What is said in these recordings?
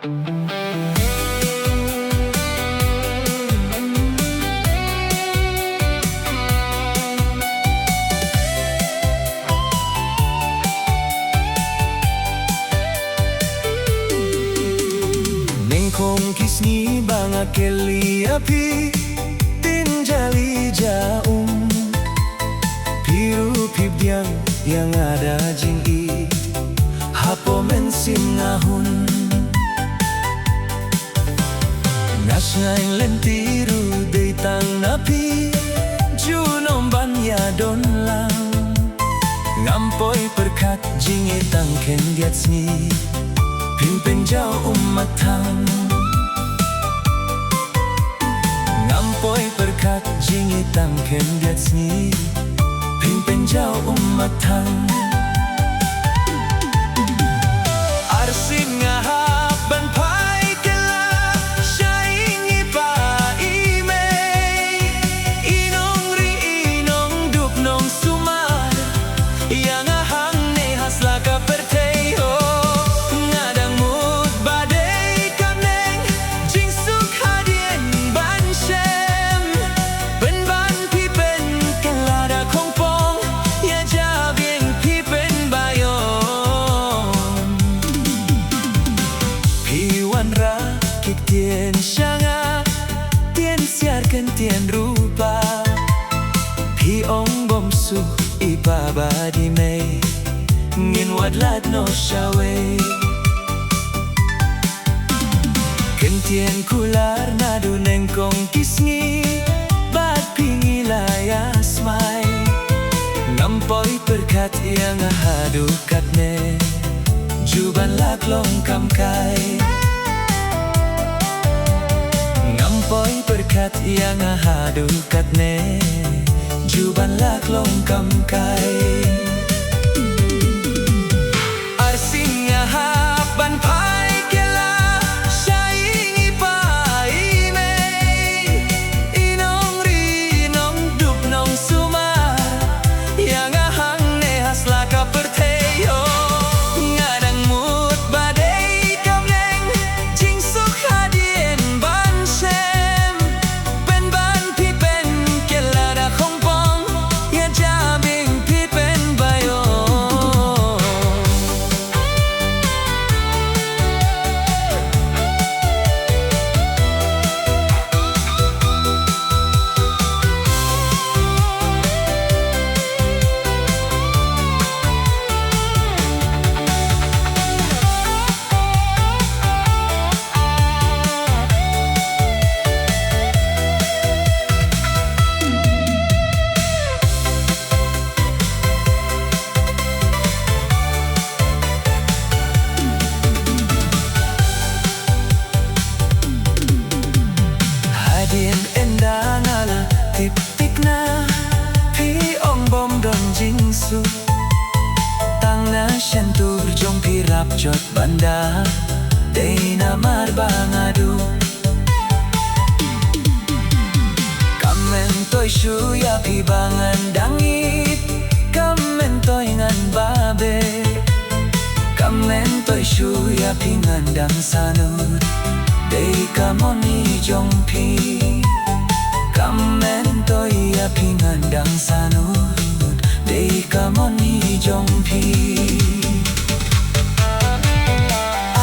Nengkong kisni banga keli api tinjali jaum piru pibdiang yang ada jingi hapo mensim ngahun ngas ngain lentiru deitang napi junom banya don lang ngampoi perkat jingi tangken diatsni pimpin jauh umat tang ngampoi perkat jingi tangken diatsni pimpin jauh umat tang arsim ngahap ban pai kela syaingi pa imei inong ri inong dup nong sumar yang ahang ne hasla ka perteo ngadang mut badai kamneng jing suk hadien ban shem ben ban pipen kelada kongpong ya jabieng pipen bayon piwan ra kik tien syanga tien siarkan tien rupa pi ong bom su ipa badi mei ngin wadlat no shawe kentien kular nadu nengkong kisngi bat pingi layas mai ngampoi perkat yang hadu katne juban laklong kamkai ngampoi perkat yang hadu katne juban laklong kamkai arsing ngahap ban pai kela syaingi pa imei inong ri inong dup nong sumar yang ahang ne hasla ka perteo ngadang mut badai kamneng jing suk hadien ban shem ben ban pipen kelada kongpong ya jabing pipen bayo hadien endang ala tip-tip na pi ong bom don jingsu tang na shentur jong pirap jot banda day na marbangadu kamen toy shuya pi bangan dangit kamen toy ngan babe kamen toy shuya pi ngan dang sanut day kamoni jong pi kamen toy ya pi ngan dang sanut day kamoni jong pi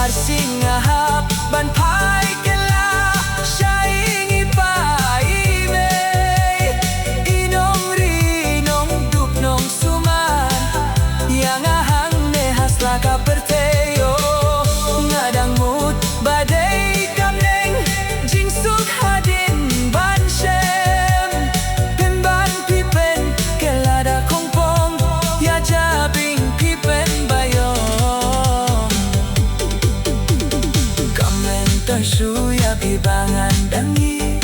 arsing ngahap ban pai kela syaingi pa imei inong ri inong dup nong sumar yang ahang ne hasla ka perteo ngadang mut badai kamneng jing suk hadin ban shem pen ban pipen kelada kongpong ya jabing pipen bayon kamen toy shuya pi bangan dangi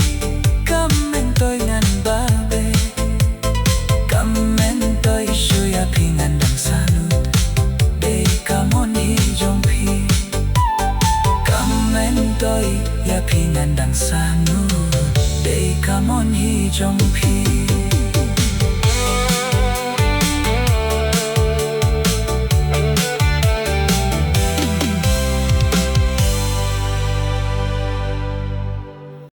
kamen toy ngan babe kamen toy shuya pi ngan dang sanut day kamoni jong pi kamen toy ya pi ngan dang sanut day kamoni jong pi